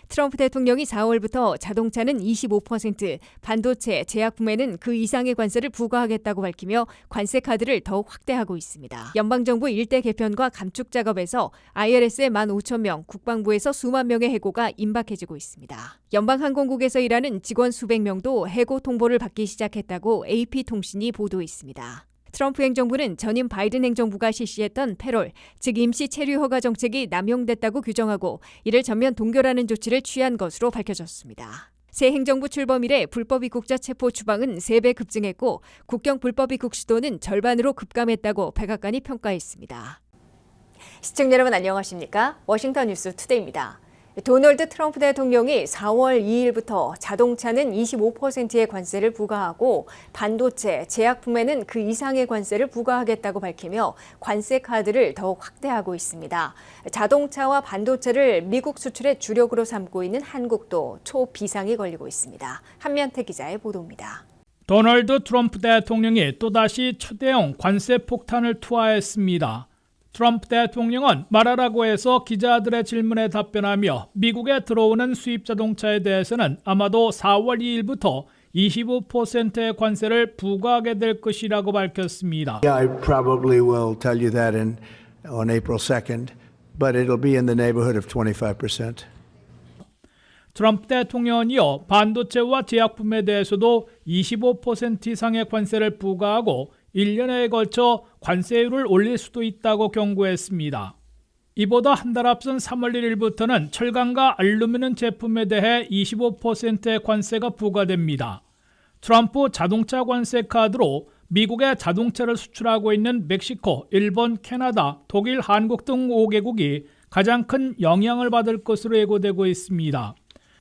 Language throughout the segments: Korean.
트럼프 대통령이 4월부터 자동차는 25%, 반도체, 제약품에는 그 이상의 관세를 부과하겠다고 밝히며 관세 카드를 더욱 확대하고 있습니다. 연방정부 일대 개편과 감축 작업에서 IRS의 15,000명, 국방부에서 수만 명의 해고가 임박해지고 있습니다. 연방항공국에서 일하는 직원 수백 명도 해고 통보를 받기 시작했다고 AP통신이 보도했습니다. 트럼프 행정부는 전임 바이든 행정부가 실시했던 패롤, 즉 임시 체류 허가 정책이 남용됐다고 규정하고 이를 전면 동결하는 조치를 취한 것으로 밝혀졌습니다. 새 행정부 출범 이래 불법 입국자 체포 추방은 3배 급증했고 국경 불법 입국 시도는 절반으로 급감했다고 백악관이 평가했습니다. 시청자 여러분 안녕하십니까? 워싱턴 뉴스 투데이입니다. 도널드 트럼프 대통령이 4월 2일부터 자동차는 25%의 관세를 부과하고 반도체, 제약품에는 그 이상의 관세를 부과하겠다고 밝히며 관세 카드를 더욱 확대하고 있습니다. 자동차와 반도체를 미국 수출의 주력으로 삼고 있는 한국도 초비상이 걸리고 있습니다. 한면태 기자의 보도입니다. 도널드 트럼프 대통령이 또다시 초대형 관세 폭탄을 투하했습니다. 트럼프 대통령은 말하라고 해서 기자들의 질문에 답변하며 미국에 들어오는 수입 자동차에 대해서는 아마도 4월 2일부터 25%의 관세를 부과하게 될 것이라고 밝혔습니다. I probably will tell you that on April 2nd, but it'll be in the neighborhood of 25%. 트럼프 대통령은 이어 반도체와 제약품에 대해서도 25% 이상의 관세를 부과하고 1년에 걸쳐 관세율을 올릴 수도 있다고 경고했습니다. 이보다 한 달 앞선 3월 1일부터는 철강과 알루미늄 제품에 대해 25%의 관세가 부과됩니다. 트럼프 자동차 관세 카드로 미국에 자동차를 수출하고 있는 멕시코, 일본, 캐나다, 독일, 한국 등 5개국이 가장 큰 영향을 받을 것으로 예고되고 있습니다.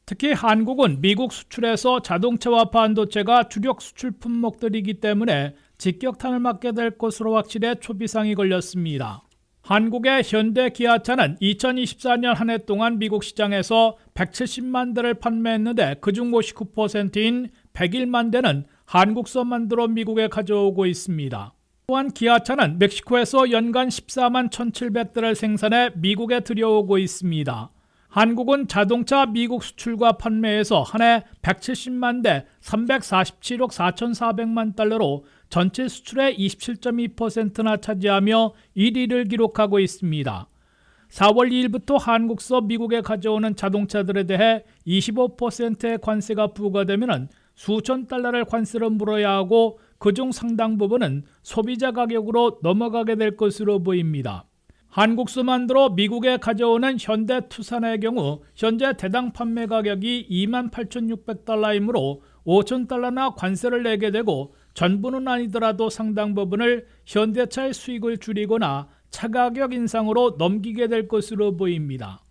특히 한국은 미국 수출에서 자동차와 반도체가 주력 수출 품목들이기 때문에 직격탄을 맞게 될 것으로 확실해 초비상이 걸렸습니다. 한국의 현대 기아차는 2024년 한 해 동안 미국 시장에서 170만 대를 판매했는데 그중 59%인 101만 대는 한국서 만들어 미국에 가져오고 있습니다. 또한 기아차는 멕시코에서 연간 14만 1,700대를 생산해 미국에 들여오고 있습니다. 한국은 자동차 미국 수출과 판매에서 한 해 170만 대 347억 4,400만 달러로 전체 수출의 27.2%나 차지하며 1위를 기록하고 있습니다. 4월 2일부터 한국서 미국에 가져오는 자동차들에 대해 25%의 관세가 부과되면 수천 달러를 관세로 물어야 하고 그중 상당 부분은 소비자 가격으로 넘어가게 될 것으로 보입니다. 한국서 만들어 미국에 가져오는 현대 투싼의 경우 현재 대당 판매 가격이 28,600달러이므로 5,000달러나 관세를 내게 되고 전부는 아니더라도 상당 부분을 현대차의 수익을 줄이거나 차 가격 인상으로 넘기게 될 것으로 보입니다.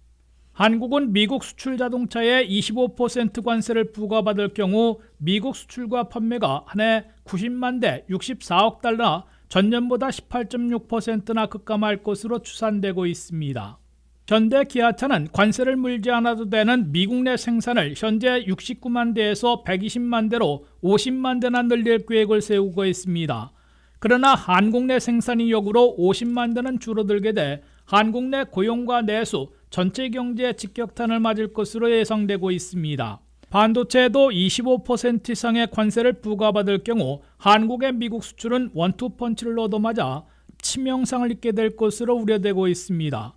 한국은 미국 수출 자동차에 25% 관세를 부과받을 경우 미국 수출과 판매가 한 해 90만 대 64억 달러, 전년보다 18.6%나 급감할 것으로 추산되고 있습니다. 현대 기아차는 관세를 물지 않아도 되는 미국 내 생산을 현재 69만 대에서 120만 대로 50만 대나 늘릴 계획을 세우고 있습니다. 그러나 한국 내 생산 이역으로 50만 대는 줄어들게 돼 한국 내 고용과 내수, 전체 경제에 직격탄을 맞을 것으로 예상되고 있습니다. 반도체에도 25% 이상의 관세를 부과받을 경우 한국의 미국 수출은 원투펀치를 얻어맞아 치명상을 입게 될 것으로 우려되고 있습니다.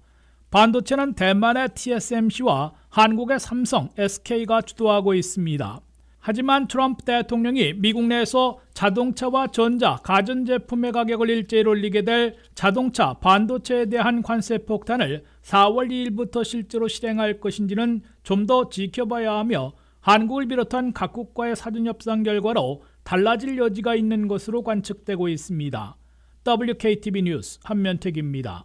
반도체는 대만의 TSMC와 한국의 삼성, SK가 주도하고 있습니다. 하지만 트럼프 대통령이 미국 내에서 자동차와 전자, 가전제품의 가격을 일제히 올리게 될 자동차, 반도체에 대한 관세 폭탄을 4월 2일부터 실제로 실행할 것인지는 좀 더 지켜봐야 하며 한국을 비롯한 각국과의 사전협상 결과로 달라질 여지가 있는 것으로 관측되고 있습니다. WKTV 뉴스 한면택입니다.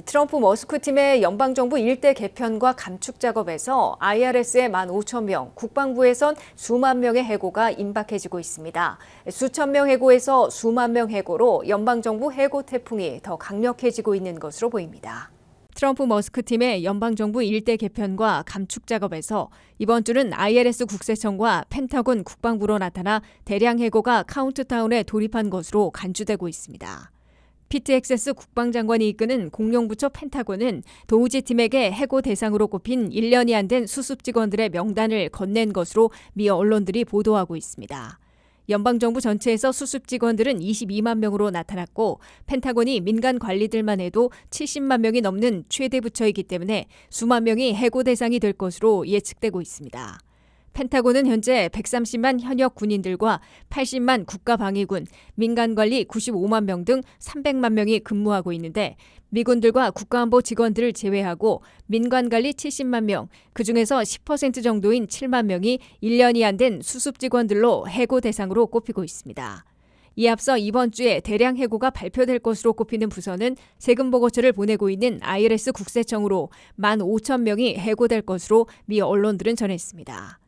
트럼프 머스크 팀의 연방정부 일대 개편과 감축 작업에서 IRS의 15,000명, 국방부에선 수만 명의 해고가 임박해지고 있습니다. 수천 명 해고에서 수만 명 해고로 연방정부 해고 태풍이 더 강력해지고 있는 것으로 보입니다. 트럼프 머스크 팀의 연방정부 일대 개편과 감축 작업에서 이번 주는 IRS 국세청과 펜타곤 국방부로 나타나 대량 해고가 카운트다운에 돌입한 것으로 간주되고 있습니다. 피트 엑세스 국방장관이 이끄는 공룡부처 펜타곤은 도우지 팀에게 해고 대상으로 꼽힌 1년이 안 된 수습 직원들의 명단을 건넨 것으로 미 언론들이 보도하고 있습니다. 연방정부 전체에서 수습 직원들은 22만 명으로 나타났고 펜타곤이 민간 관리들만 해도 70만 명이 넘는 최대 부처이기 때문에 수만 명이 해고 대상이 될 것으로 예측되고 있습니다. 펜타곤은 현재 130만 현역 군인들과 80만 국가방위군, 민간관리 95만 명 등 300만 명이 근무하고 있는데 미군들과 국가안보 직원들을 제외하고 민간관리 70만 명, 그중에서 10% 정도인 7만 명이 1년이 안 된 수습 직원들로 해고 대상으로 꼽히고 있습니다. 이에 앞서 이번 주에 대량 해고가 발표될 것으로 꼽히는 부서는 세금 보고서를 보내고 있는 IRS 국세청으로 15,000명이 해고될 것으로 미 언론들은 전했습니다.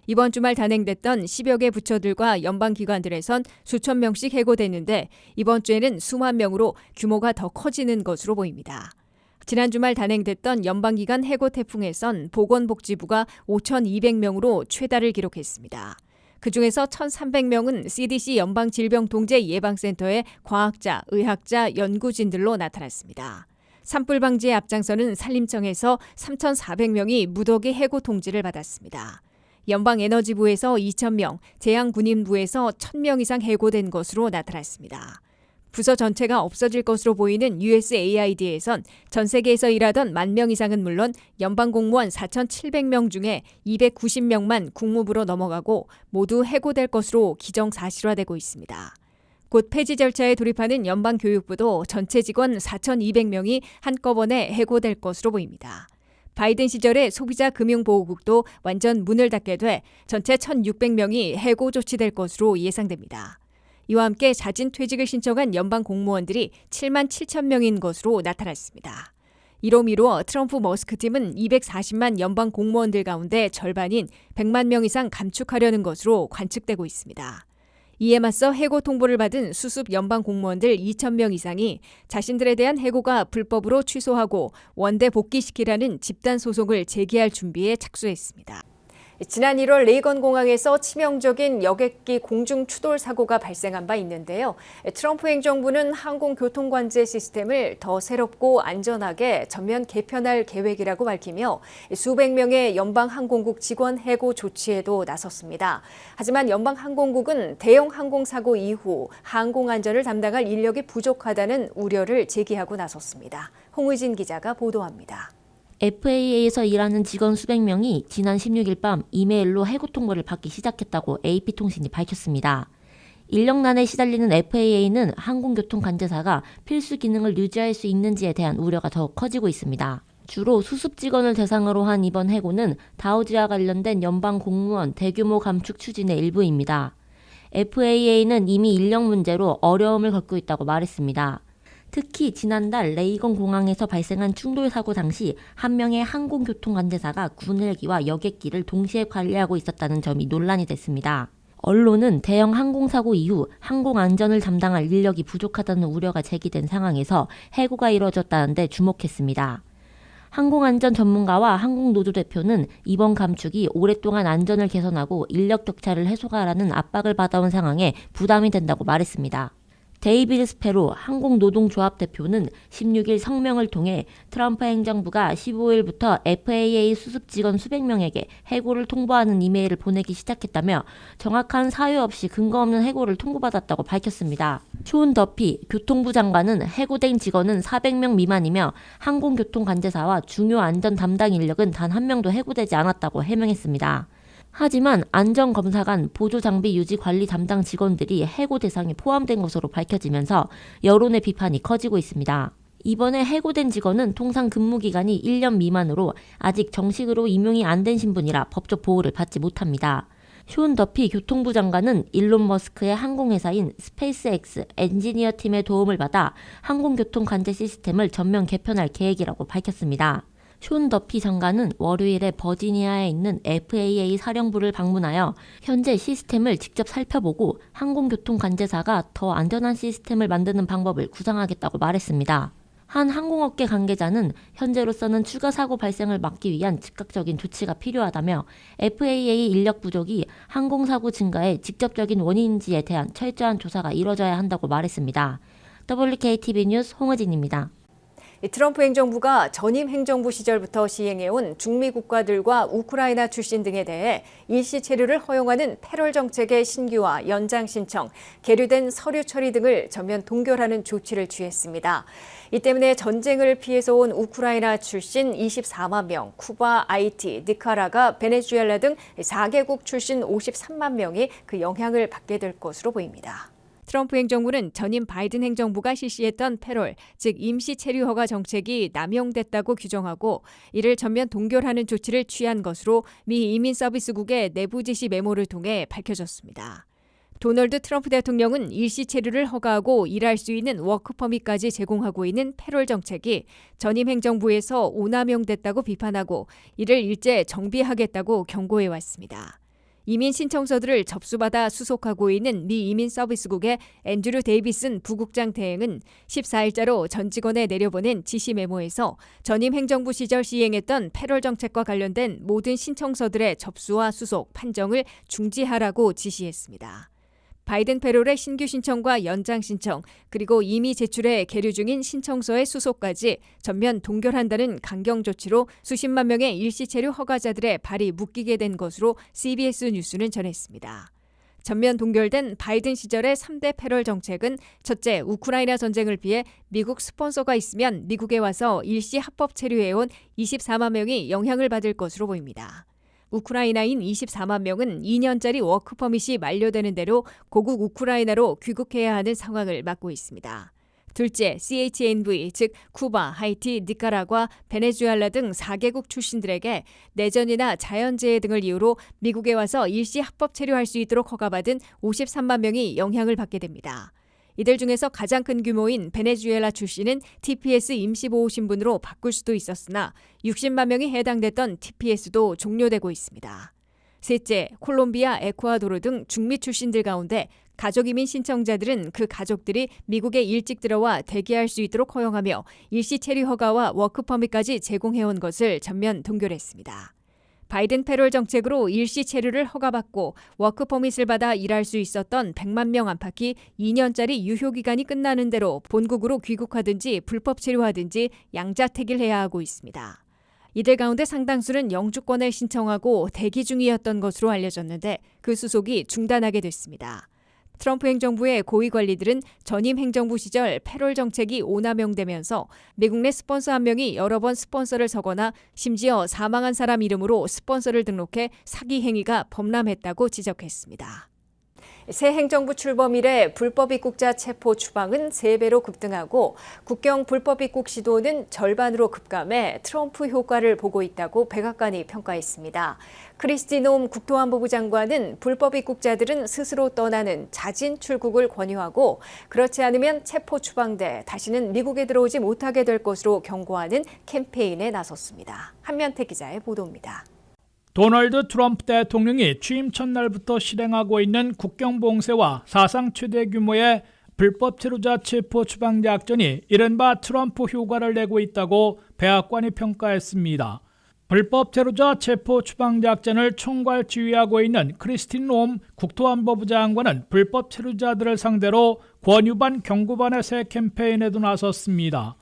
이번 주말 단행됐던 10여 개 부처들과 연방기관들에선 수천 명씩 해고됐는데 이번 주에는 수만 명으로 규모가 더 커지는 것으로 보입니다. 지난 주말 단행됐던 연방기관 해고 태풍에선 보건복지부가 5,200명으로 최다를 기록했습니다. 그중에서 1,300명은 CDC 연방질병통제예방센터의 과학자, 의학자, 연구진들로 나타났습니다. 산불 방지에 앞장서는 산림청에서 3,400명이 무더기 해고 통지를 받았습니다. 연방에너지부에서 2,000명, 재향군인부에서 1,000명 이상 해고된 것으로 나타났습니다. 부서 전체가 없어질 것으로 보이는 USAID에선 전 세계에서 일하던 10,000명 이상은 물론 연방 공무원 4,700명 중에 290명만 국무부로 넘어가고 모두 해고될 것으로 기정사실화되고 있습니다. 곧 폐지 절차에 돌입하는 연방교육부도 전체 직원 4,200명이 한꺼번에 해고될 것으로 보입니다. 바이든 시절의 소비자금융보호국도 완전 문을 닫게 돼 전체 1,600명이 해고 조치될 것으로 예상됩니다. 이와 함께 자진 퇴직을 신청한 연방 공무원들이 7만 7천 명인 것으로 나타났습니다. 이로 미루어 트럼프 머스크 팀은 240만 연방 공무원들 가운데 절반인 100만 명 이상 감축하려는 것으로 관측되고 있습니다. 이에 맞서 해고 통보를 받은 수습 연방 공무원들 2,000명 이상이 자신들에 대한 해고가 불법으로 취소하고 원대 복귀시키라는 집단 소송을 제기할 준비에 착수했습니다. 지난 1월 레이건 공항에서 치명적인 여객기 공중 추돌 사고가 발생한 바 있는데요. 트럼프 행정부는 항공교통 관제 시스템을 더 새롭고 안전하게 전면 개편할 계획이라고 밝히며 수백 명의 연방항공국 직원 해고 조치에도 나섰습니다. 하지만 연방항공국은 대형 항공사고 이후 항공안전을 담당할 인력이 부족하다는 우려를 제기하고 나섰습니다. 홍의진 기자가 보도합니다. FAA에서 일하는 직원 수백 명이 지난 16일 밤 이메일로 해고 통보를 받기 시작했다고 AP통신이 밝혔습니다. 인력난에 시달리는 FAA는 항공교통관제사가 필수 기능을 유지할 수 있는지에 대한 우려가 더욱 커지고 있습니다. 주로 수습 직원을 대상으로 한 이번 해고는 다우지와 관련된 연방 공무원 대규모 감축 추진의 일부입니다. FAA는 이미 인력 문제로 어려움을 겪고 있다고 말했습니다. 특히 지난달 레이건 공항에서 발생한 충돌 사고 당시 한 명의 항공교통관제사가 군헬기와 여객기를 동시에 관리하고 있었다는 점이 논란이 됐습니다. 언론은 대형 항공사고 이후 항공안전을 담당할 인력이 부족하다는 우려가 제기된 상황에서 해고가 이뤄졌다는 데 주목했습니다. 항공안전 전문가와 항공노조 대표는 이번 감축이 오랫동안 안전을 개선하고 인력 격차를 해소하라는 압박을 받아온 상황에 부담이 된다고 말했습니다. 데이비드 스페로 항공노동조합 대표는 16일 성명을 통해 트럼프 행정부가 15일부터 FAA 수습 직원 수백 명에게 해고를 통보하는 이메일을 보내기 시작했다며 정확한 사유 없이 근거 없는 해고를 통보받았다고 밝혔습니다. 쇼온 더피 교통부 장관은 해고된 직원은 400명 미만이며 항공교통관제사와 중요 안전 담당 인력은 단 한 명도 해고되지 않았다고 해명했습니다. 하지만 안전검사관, 보조장비 유지 관리 담당 직원들이 해고 대상에 포함된 것으로 밝혀지면서 여론의 비판이 커지고 있습니다. 이번에 해고된 직원은 통상 근무기간이 1년 미만으로 아직 정식으로 임용이 안 된 신분이라 법적 보호를 받지 못합니다. 쇼온 더피 교통부 장관은 일론 머스크의 항공회사인 스페이스X 엔지니어 팀의 도움을 받아 항공교통 관제 시스템을 전면 개편할 계획이라고 밝혔습니다. 쇼온 더피 장관은 월요일에 버지니아에 있는 FAA 사령부를 방문하여 현재 시스템을 직접 살펴보고 항공교통관제사가 더 안전한 시스템을 만드는 방법을 구상하겠다고 말했습니다. 한 항공업계 관계자는 현재로서는 추가 사고 발생을 막기 위한 즉각적인 조치가 필요하다며 FAA 인력 부족이 항공사고 증가의 직접적인 원인인지에 대한 철저한 조사가 이뤄져야 한다고 말했습니다. WKTV 뉴스 홍의진입니다. 트럼프 행정부가 전임 행정부 시절부터 시행해온 중미 국가들과 우크라이나 출신 등에 대해 일시 체류를 허용하는 패럴 정책의 신규화, 연장 신청, 계류된 서류 처리 등을 전면 동결하는 조치를 취했습니다. 이 때문에 전쟁을 피해서 온 우크라이나 출신 24만 명, 쿠바, 아이티, 니카라가, 베네수엘라 등 4개국 출신 53만 명이 그 영향을 받게 될 것으로 보입니다. 트럼프 행정부는 전임 바이든 행정부가 실시했던 패롤, 즉 임시 체류 허가 정책이 남용됐다고 규정하고 이를 전면 동결하는 조치를 취한 것으로 미 이민서비스국의 내부 지시 메모를 통해 밝혀졌습니다. 도널드 트럼프 대통령은 일시 체류를 허가하고 일할 수 있는 워크퍼밋까지 제공하고 있는 패롤 정책이 전임 행정부에서 오남용됐다고 비판하고 이를 일제 정비하겠다고 경고해 왔습니다. 이민 신청서들을 접수받아 수속하고 있는 미 이민서비스국의 앤드류 데이비슨 부국장 대행은 14일자로 전 직원에 내려보낸 지시 메모에서 전임 행정부 시절 시행했던 패럴 정책과 관련된 모든 신청서들의 접수와 수속, 판정을 중지하라고 지시했습니다. 바이든 패롤의 신규 신청과 연장 신청, 그리고 이미 제출해 계류 중인 신청서의 수속까지 전면 동결한다는 강경 조치로 수십만 명의 일시 체류 허가자들의 발이 묶이게 된 것으로 CBS 뉴스는 전했습니다. 전면 동결된 바이든 시절의 3대 패럴 정책은 첫째, 우크라이나 전쟁을 피해 미국 스폰서가 있으면 미국에 와서 일시 합법 체류해온 24만 명이 영향을 받을 것으로 보입니다. 우크라이나인 24만 명은 2년짜리 워크퍼밋이 만료되는 대로 고국 우크라이나로 귀국해야 하는 상황을 맞고 있습니다. 둘째, CHNV, 즉 쿠바, 하이티, 니카라과, 베네수엘라 등 4개국 출신들에게 내전이나 자연재해 등을 이유로 미국에 와서 일시 합법 체류할 수 있도록 허가받은 53만 명이 영향을 받게 됩니다. 이들 중에서 가장 큰 규모인 베네수엘라 출신은 TPS 임시보호 신분으로 바꿀 수도 있었으나 60만 명이 해당됐던 TPS도 종료되고 있습니다. 셋째, 콜롬비아, 에쿠아도르 등 중미 출신들 가운데 가족이민 신청자들은 그 가족들이 미국에 일찍 들어와 대기할 수 있도록 허용하며 일시 체류 허가와 워크퍼밋까지 제공해온 것을 전면 동결했습니다. 바이든 패롤 정책으로 일시 체류를 허가받고 워크퍼밋을 받아 일할 수 있었던 100만 명 안팎이 2년짜리 유효기간이 끝나는 대로 본국으로 귀국하든지 불법 체류하든지 양자택일해야 하고 있습니다. 이들 가운데 상당수는 영주권을 신청하고 대기 중이었던 것으로 알려졌는데 그 수속이 중단하게 됐습니다. 트럼프 행정부의 고위 관리들은 전임 행정부 시절 패롤 정책이 오남용되면서 미국 내 스폰서 한 명이 여러 번 스폰서를 서거나 심지어 사망한 사람 이름으로 스폰서를 등록해 사기 행위가 범람했다고 지적했습니다. 새 행정부 출범 이래 불법 입국자 체포 추방은 3배로 급등하고 국경 불법 입국 시도는 절반으로 급감해 트럼프 효과를 보고 있다고 백악관이 평가했습니다. 크리스티 놈 국토안보부 장관은 불법 입국자들은 스스로 떠나는 자진 출국을 권유하고 그렇지 않으면 체포 추방돼 다시는 미국에 들어오지 못하게 될 것으로 경고하는 캠페인에 나섰습니다. 한면태 기자의 보도입니다. 도널드 트럼프 대통령이 취임 첫날부터 실행하고 있는 국경 봉쇄와 사상 최대 규모의 불법 체류자 체포 추방 작전이 이른바 트럼프 효과를 내고 있다고 백악관이 평가했습니다. 불법 체류자 체포 추방 작전을 총괄 지휘하고 있는 크리스티 놈 국토안보부 장관은 불법 체류자들을 상대로 권유반 경고반의 새 캠페인에도 나섰습니다.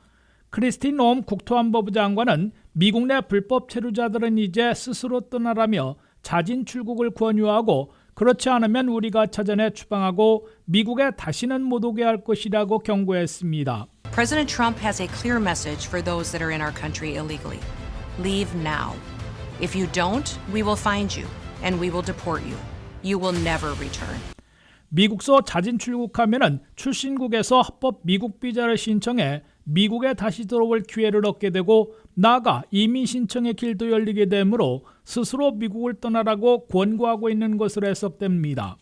크리스티 놈 국토안보부 장관은 미국 내 불법 체류자들은 이제 스스로 떠나라며 자진 출국을 권유하고 그렇지 않으면 우리가 찾아내 추방하고 미국에 다시는 못 오게 할 것이라고 경고했습니다. President Trump has a clear message for those that are in our country illegally. Leave now. If you don't, we will find you and we will deport you. You will never return. 미국서 자진 출국하면은 출신국에서 합법 미국 비자를 신청해 미국에 다시 들어올 기회를 얻게 되고 나아가 이민 신청의 길도 열리게 되므로 스스로 미국을 떠나라고 권고하고 있는 것으로 해석됩니다.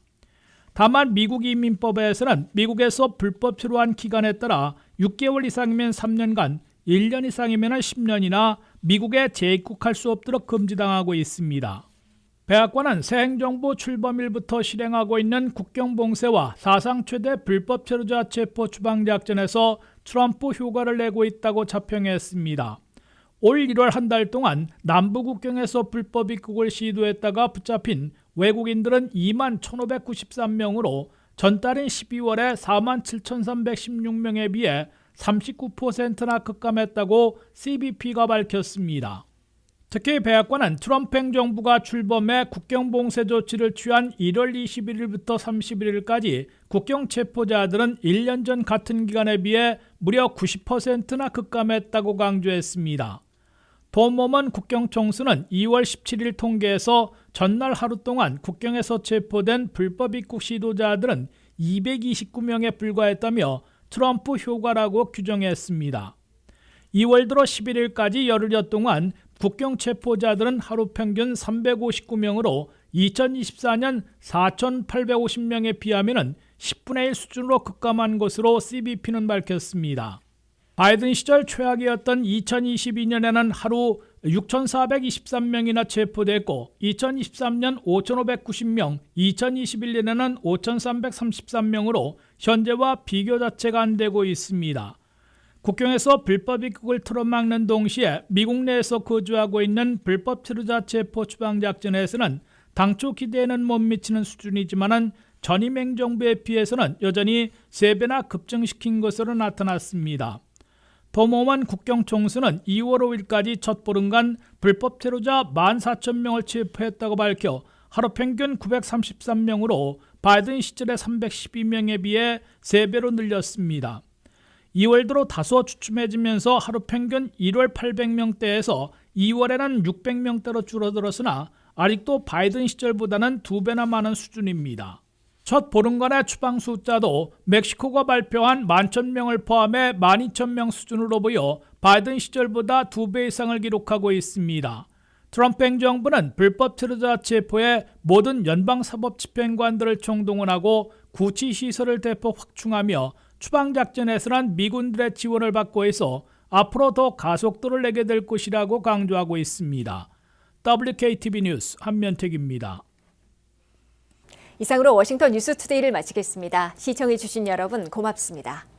다만 미국 이민법에서는 미국에서 불법 체류한 기간에 따라 6개월 이상이면 3년간, 1년 이상이면 10년이나 미국에 재입국할 수 없도록 금지당하고 있습니다. 백악관은 새 행정부 출범일부터 실행하고 있는 국경봉쇄와 사상 최대 불법 체류자 체포 추방작전에서 트럼프 효과를 내고 있다고 자평했습니다. 올 1월 한 달 동안 남부 국경에서 불법 입국을 시도했다가 붙잡힌 외국인들은 2만 1,593명으로 전달인 12월에 4만 7,316명에 비해 39%나 급감했다고 CBP가 밝혔습니다. 특히 백악관은 트럼프 행정부가 출범해 국경봉쇄 조치를 취한 1월 21일부터 31일까지 국경 체포자들은 1년 전 같은 기간에 비해 무려 90%나 급감했다고 강조했습니다. 도모먼 국경총수는 2월 17일 통계에서 전날 하루 동안 국경에서 체포된 불법 입국 시도자들은 229명에 불과했다며 트럼프 효과라고 규정했습니다. 2월 들어 11일까지 열흘여 동안 국경 체포자들은 하루 평균 359명으로 2024년 4,850명에 비하면 10분의 1 수준으로 급감한 것으로 CBP는 밝혔습니다. 바이든 시절 최악이었던 2022년에는 하루 6,423명이나 체포됐고 2023년 5,590명, 2021년에는 5,333명으로 현재와 비교 자체가 안 되고 있습니다. 국경에서 불법 입국을 틀어막는 동시에 미국 내에서 거주하고 있는 불법 체류자 체포 추방 작전에서는 당초 기대에는 못 미치는 수준이지만 전임 행정부에 비해서는 여전히 3배나 급증시킨 것으로 나타났습니다. 도모먼 국경총수는 2월 5일까지 첫 보름간 불법 체류자 14,000명을 체포했다고 밝혀 하루 평균 933명으로 바이든 시절의 312명에 비해 3배로 늘렸습니다. 2월 들어 다소 주춤해지면서 하루 평균 1월 800명대에서 2월에는 600명대로 줄어들었으나 아직도 바이든 시절보다는 2배나 많은 수준입니다. 첫 보름간의 추방 숫자도 멕시코가 발표한 11,000명을 포함해 12,000명 수준으로 보여 바이든 시절보다 2배 이상을 기록하고 있습니다. 트럼프 행정부는 불법 체류자 체포에 모든 연방사법집행관들을 총동원하고 구치시설을 대폭 확충하며 추방작전에서는 미군들의 지원을 받고 있어 앞으로 더 가속도를 내게 될 것이라고 강조하고 있습니다. WKTV 뉴스 한면택입니다. 이상으로 워싱턴 뉴스투데이를 마치겠습니다. 시청해주신 여러분 고맙습니다.